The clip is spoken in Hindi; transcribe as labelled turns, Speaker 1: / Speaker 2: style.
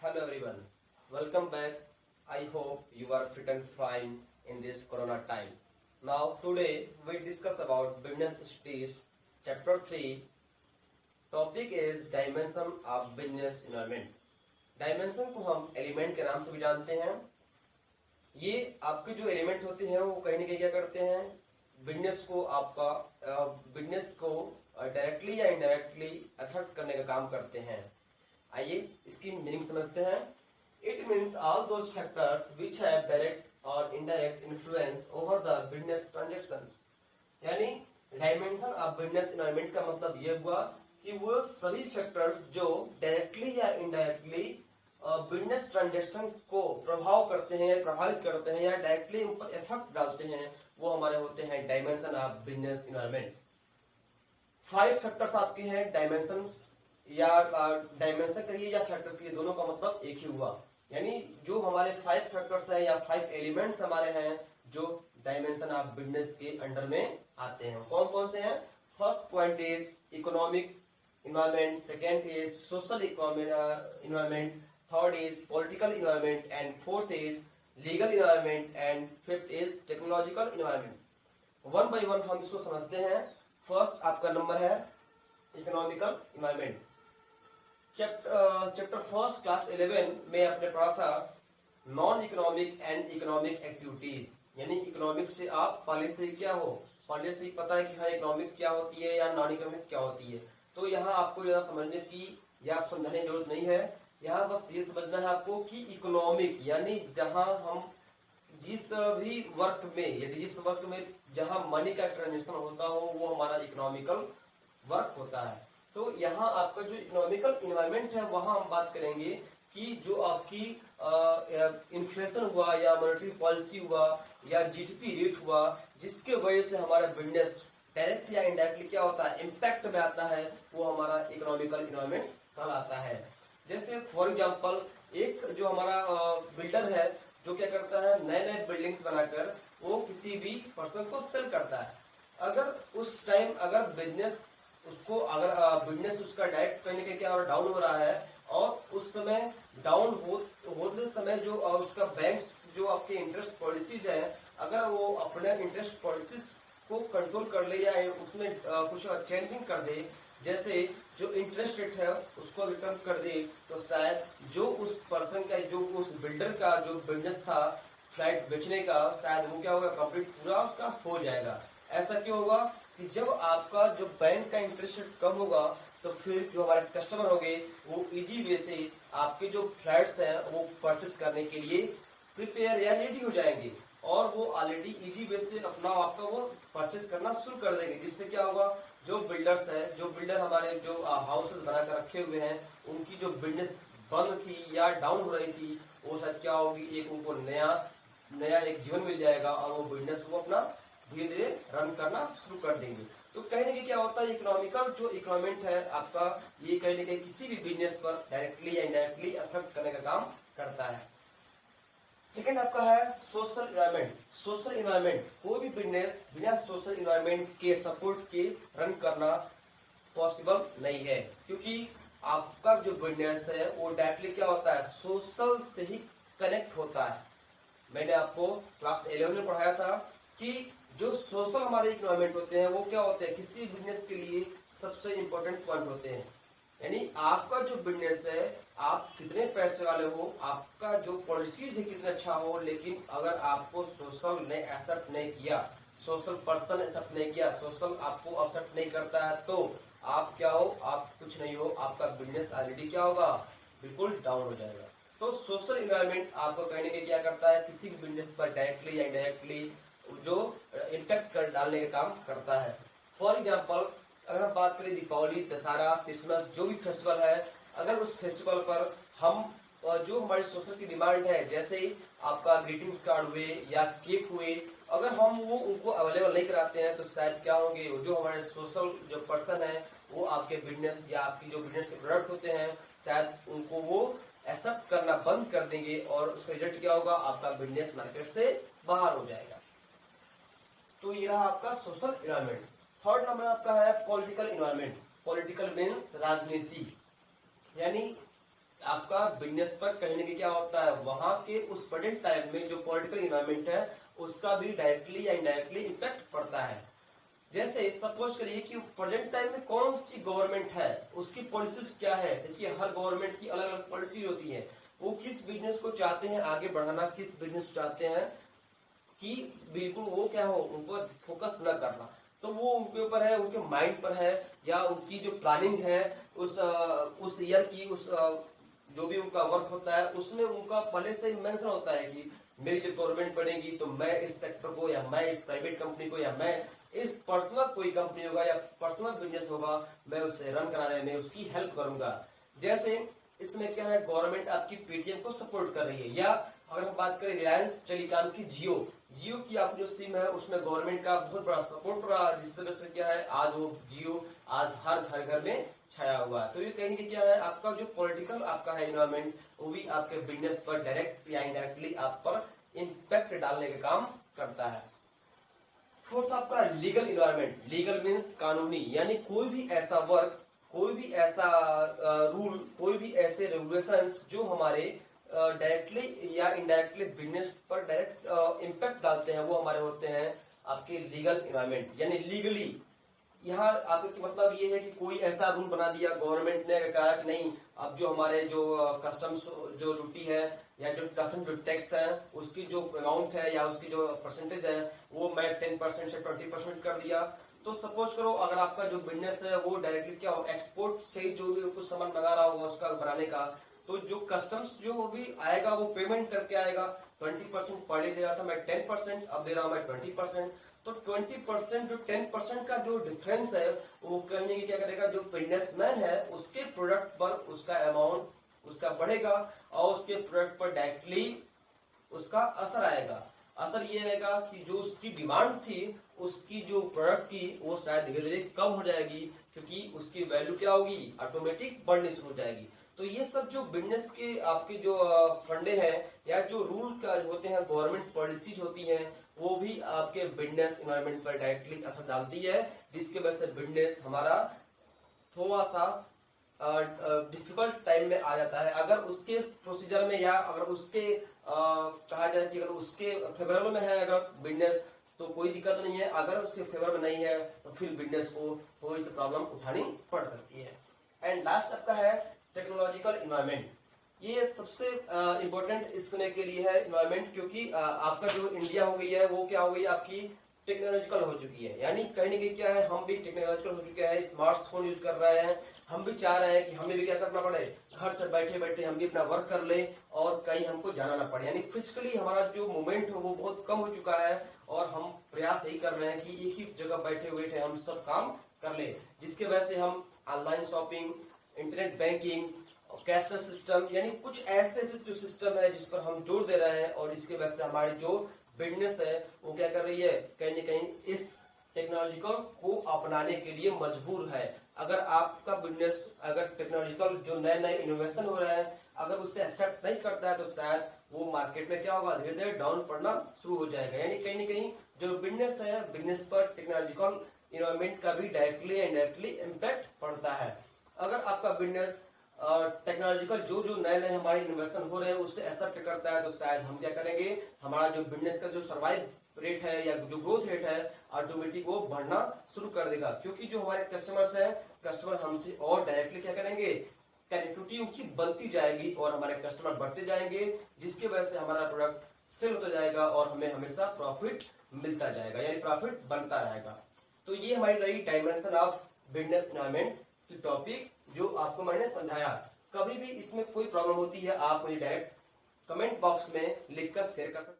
Speaker 1: Hello everyone, welcome back. I hope you are fit and fine in this corona time. Now today we discuss about business studies chapter 3. Topic is dimension of business environment. Dimension को हम एलिमेंट के नाम से भी जानते हैं। ये आपके जो एलिमेंट होते हैं वो कहीं ना कहीं क्या करते हैं, बिजनेस को डायरेक्टली या इनडायरेक्टली अफेक्ट करने का काम करते हैं। आइए इसकी मीनिंग समझते हैं। It means all those factors which have direct और indirect influence over the business transaction. यानी डायमेंशन ऑफ बिजनेस एनवायरनमेंट का मतलब ये हुआ कि वो सभी फैक्टर्स जो डायरेक्टली या इनडायरेक्टली बिजनेस ट्रांजेक्शन को प्रभावित करते हैं या डायरेक्टली उन पर इफेक्ट डालते हैं, वो हमारे होते हैं dimension of business environment. 5 factors आपके हैं डायमेंशन या डायमेंशन करिए या फैक्टर्स करिए, दोनों का मतलब एक ही हुआ। यानी जो हमारे 5 फैक्टर्स हैं या 5 एलिमेंट्स हमारे हैं जो डायमेंशन ऑफ बिजनेस के अंडर में आते हैं। कौन कौन से हैं? First point is economic environment, second is social environment, third is political environment and fourth is legal environment and fifth is technological environment. One by one हम इसको समझते हैं। फर्स्ट आपका नंबर है economical environment. Chapter first class 11 में आपने पढ़ा था non economic and economic activities. यानी इकोनॉमिक से आप पहले से क्या हो, पहले से ही पता है कि हाँ इकोनॉमिक क्या होती है या नॉन इकोनॉमिक क्या होती है। तो यहाँ आपको ज्यादा समझने की या आप समझाने की जरूरत नहीं है। यहाँ बस ये समझना है आपको कि इकोनॉमिक यानी जहां हम जिस भी वर्क में या जिस वर्क में जहां मनी का ट्रांजेक्शन होता हो वो हमारा इकोनॉमिकल वर्क होता है। तो यहाँ आपका जो इकोनॉमिकल इन्वायरमेंट है वहां हम बात करेंगे कि जो आपकी इन्फ्लेशन हुआ या मॉनेटरी पॉलिसी हुआ या जीडीपी रेट हुआ, जिसके वजह से हमारा बिजनेस डायरेक्ट या इनडायरेक्टली क्या होता है, इम्पैक्ट में आता है, वो हमारा इकोनॉमिकल इन्वायरमेंट कहलाता है। जैसे फॉर एग्जाम्पल एक जो हमारा बिल्डर है जो क्या करता है, नए नए बिल्डिंग्स बनाकर वो किसी भी पर्सन को सेल करता है। अगर उस टाइम अगर बिजनेस उसका डायरेक्ट करने के क्या डाउन हो रहा है और उस समय डाउन होते समय जो उसका बैंक्स जो आपके इंटरेस्ट पॉलिसीज है, अगर वो अपने इंटरेस्ट पॉलिसीज को कंट्रोल कर ले या उसमें कुछ चेंजिंग कर दे, जैसे जो इंटरेस्ट रेट है उसको रिटर्न कर दे, तो शायद जो उस पर्सन का जो उस बिल्डर का जो बिजनेस था फ्लैट बेचने का, शायद वो क्या होगा, कंप्लीट पूरा उसका हो जाएगा। ऐसा क्यों होगा कि जब आपका जो बैंक का इंटरेस्ट रेट कम होगा तो फिर जो हमारे कस्टमर होंगे वो इजी वे से आपके जो फ्लैट्स हैं वो परचेस करने के लिए प्रिपेयर या रेडी हो जाएंगे और वो ऑलरेडी इजी वे से अपना आपका वो परचेस करना शुरू कर देंगे। जिससे क्या होगा, जो बिल्डर्स है, जो बिल्डर हमारे जो हाउसेस बनाकर रखे हुए हैं, उनकी जो बिजनेस बंद थी या डाउन हो रही थी, वो शायद क्या होगी, एक उनको नया एक जीवन मिल जाएगा और वो बिजनेस को अपना धीरे धीरे रन करना शुरू कर देंगे। तो कहीं ना कहीं क्या होता है, इकोनॉमिकल जो इकोनॉमिक है आपका, ये कहीं ना कहीं किसी भी बिजनेस पर डायरेक्टली या इनडायरेक्टली अफेक्ट करने का काम करता है। सेकेंड आपका है सोशल इन्वायरमेंट। सोशल इन्वायरमेंट, कोई भी बिजनेस बिना सोशल इन्वायरमेंट के सपोर्ट के रन करना पॉसिबल नहीं है, क्योंकि आपका जो बिजनेस है वो डायरेक्टली क्या होता है, सोशल से ही कनेक्ट होता है। मैंने आपको क्लास 11 में पढ़ाया था कि जो सोशल हमारे इन्वायरमेंट होते हैं वो क्या होते हैं, किसी बिजनेस के लिए सबसे इंपॉर्टेंट पॉइंट होते हैं। यानी आपका जो बिजनेस है, आप कितने पैसे वाले हो, आपका जो पॉलिसीज है कितना अच्छा हो, लेकिन अगर आपको सोशल ने एक्सेप्ट नहीं किया, सोशल पर्सन एक्सेप्ट नहीं किया, सोशल आपको एक्सेप्ट नहीं करता है, तो आप क्या हो, आप कुछ नहीं हो, आपका बिजनेस ऑलरेडी क्या होगा, बिल्कुल डाउन हो जाएगा। तो सोशल इन्वायरमेंट आपको कहने के क्या करता है, किसी भी बिजनेस पर डायरेक्टली या इनडायरेक्टली जो इम्पैक्ट कर डालने का काम करता है। फॉर एग्जाम्पल अगर हम बात करें दीपावली, दशहरा, क्रिसमस, जो भी फेस्टिवल है, अगर उस फेस्टिवल पर हम जो हमारी सोशल की डिमांड है, जैसे आपका ग्रीटिंग्स कार्ड हुए या केक हुए, अगर हम वो उनको अवेलेबल नहीं कराते हैं तो शायद क्या होंगे, जो हमारे सोशल जो पर्सन है वो आपके बिजनेस या आपकी जो बिजनेस के प्रोडक्ट होते हैं शायद उनको वो एक्सेप्ट करना बंद कर देंगे और उसका रिजल्ट क्या होगा, आपका बिजनेस मार्केट से बाहर हो जाएगा। तो ये रहा आपका सोशल इन्वायरमेंट। थर्ड नंबर आपका है पॉलिटिकल इन्वायरमेंट। पॉलिटिकल मीन्स राजनीति। यानी आपका बिजनेस पर कहीं ना कहीं क्या होता है, वहां के उस प्रेजेंट टाइम में जो पॉलिटिकल इन्वायरमेंट है उसका भी डायरेक्टली या इनडायरेक्टली इम्पैक्ट पड़ता है। जैसे सपोज करिए कि प्रेजेंट टाइम में कौन सी गवर्नमेंट है, उसकी पॉलिसीज क्या है। देखिए हर गवर्नमेंट की अलग अलग पॉलिसी होती है, वो किस बिजनेस को चाहते हैं आगे बढ़ाना, किस बिजनेस को चाहते हैं कि बिल्कुल वो क्या हो, उनको फोकस न करना। तो वो उनके ऊपर है, उनके माइंड पर है, या उनकी जो प्लानिंग है उस ईयर की, जो भी उनका वर्क होता है उसमें उनका पहले से ही मेंशन होता है कि मेरी जो गवर्नमेंट बनेगी तो मैं इस सेक्टर को, या मैं इस प्राइवेट कंपनी को, या मैं इस पर्सनल कोई कंपनी होगा या पर्सनल बिजनेस होगा, मैं उसे रन कराने में उसकी हेल्प करूंगा। जैसे इसमें क्या है, गवर्नमेंट आपकी पेटीएम को सपोर्ट कर रही है, या अगर हम बात करें रिलायंस टेलीकॉम की जियो की आप जो सिम है उसमें गवर्नमेंट का बहुत बड़ा सपोर्ट रहा, जिससे वजह से क्या है आज वो जियो आज हर घर घर में छाया हुआ है। तो ये कहने की क्या है, आपका जो पॉलिटिकल आपका है इन्वायरमेंट, वो भी आपके बिजनेस पर डायरेक्ट या इनडायरेक्टली आप पर इम्पैक्ट डालने का काम करता है। फोर्थ आपका लीगल इन्वायरमेंट। लीगल मीन्स कानूनी, यानी कोई भी ऐसा वर्क, कोई भी ऐसा रूल, कोई भी ऐसे रेगुलेशंस जो हमारे डायरेक्टली या इनडायरेक्टली बिजनेस पर डायरेक्ट इम्पैक्ट डालते हैं, वो हमारे होते हैं आपके लीगल इन्वायरमेंट। यानी लीगली यहाँ आपके मतलब ये है कि कोई ऐसा रूल बना दिया गवर्नमेंट ने, कहा कि नहीं अब जो हमारे जो कस्टम्स जो ड्यूटी है या जो कस्टम जो टैक्स है उसकी जो अमाउंट है या उसकी जो परसेंटेज है वो मैं 10% से 20% कर दिया। तो सपोज करो अगर आपका जो बिजनेस है वो डायरेक्टली क्या हो, एक्सपोर्ट से जो भी कुछ सामान मंगा रहा होगा उसका बनाने का, तो जो कस्टम्स जो भी आएगा वो पेमेंट करके आएगा। 20% पहले दे रहा था मैं 10%, अब दे रहा हूं मैं 20%। तो 20% जो 10% का जो डिफरेंस है वो कहने की क्या करेगा, जो बिजनेसमैन है उसके प्रोडक्ट पर उसका अमाउंट उसका बढ़ेगा और उसके प्रोडक्ट पर डायरेक्टली उसका असर आएगा। असर ये आएगा कि जो उसकी डिमांड थी उसकी जो प्रोडक्ट की वो शायद धीरे धीरे कम हो जाएगी, क्योंकि उसकी वैल्यू क्या होगी, ऑटोमेटिक बढ़नी शुरू हो जाएगी। तो ये सब जो बिजनेस के आपके जो फंडे हैं या जो रूल का होते हैं, गवर्नमेंट पॉलिसीज होती हैं, वो भी आपके बिजनेस एनवायरनमेंट पर डायरेक्टली असर डालती है, जिसके वजह से बिजनेस हमारा थोड़ा सा डिफिकल्ट टाइम में आ जाता है। अगर उसके प्रोसीजर में या अगर उसके कहा जाए कि अगर उसके फेवरेबल में है अगर बिजनेस, तो कोई दिक्कत नहीं है। अगर उसके फेवर में नहीं है तो फिर बिजनेस को थोड़ी सी प्रॉब्लम उठानी पड़ सकती है। एंड लास्ट आपका है टेक्नोलॉजिकल इन्वायरमेंट। ये सबसे इम्पोर्टेंट इस समय के लिए है इन्वायरमेंट, क्योंकि आपका जो इंडिया हो गई है वो क्या हो गई आपकी टेक्नोलॉजिकल हो चुकी है। यानी कहीं ना कहीं क्या है, हम भी टेक्नोलॉजिकल हो चुके हैं, स्मार्टफोन यूज कर रहे हैं। हम भी चाह रहे हैं कि हमें भी क्या करना पड़े, घर से बैठे बैठे हम भी अपना वर्क कर ले और कहीं हमको जाना ना पड़े। यानी फिजिकली हमारा जो मूवमेंट है वो बहुत कम हो चुका है और हम प्रयास यही कर रहे हैं कि एक ही जगह बैठे बैठे हम सब काम कर ले, जिसके वजह से हम online shopping, internet banking, cashless system, यानी कुछ ऐसे जो सिस्टम है जिस पर हम जोर दे रहे हैं और इसके वजह से हमारी जो बिजनेस है वो क्या कर रही है, कहीं ना कहीं इस टेक्नोलॉजिकल को अपनाने के लिए मजबूर है। अगर आपका बिजनेस अगर टेक्नोलॉजिकल जो नए नए इनोवेशन हो रहे हैं अगर उसे एक्सेप्ट नहीं करता है तो शायद वो मार्केट में क्या होगा, धीरे धीरे डाउन पड़ना शुरू हो जाएगा। यानी कहीं ना कहीं जो बिजनेस है, बिजनेस पर टेक्नोलॉजिकल इन्वायरमेंट का भी डायरेक्टली एंड इनडायरेक्टली इम्पैक्ट पड़ता है। अगर आपका बिजनेस टेक्नोलॉजिकल जो जो नए नए हमारे इन्वेस्टन हो रहे हैं उससे एक्सेप्ट करता है तो शायद हम क्या करेंगे, हमारा जो बिजनेस का जो सर्वाइव रेट है या जो ग्रोथ रेट है ऑटोमेटिक वो बढ़ना शुरू कर देगा। क्योंकि जो हमारे कस्टमर्स हैं, कस्टमर हमसे और डायरेक्टली क्या करेंगे, कनेक्टिविटी उनकी बनती जाएगी और हमारे कस्टमर बढ़ते जाएंगे, जिसकी वजह से हमारा प्रोडक्ट सेल होता जाएगा और हमें हमेशा प्रॉफिट मिलता जाएगा, यानी प्रॉफिट बनता रहेगा। तो ये हमारी रही डायमेंशन ऑफ बिजनेस एनवायरनमेंट की टॉपिक जो आपको मैंने समझाया। कभी भी इसमें कोई प्रॉब्लम होती है आप मुझे डायरेक्ट कमेंट बॉक्स में लिखकर शेयर कर सकते हैं।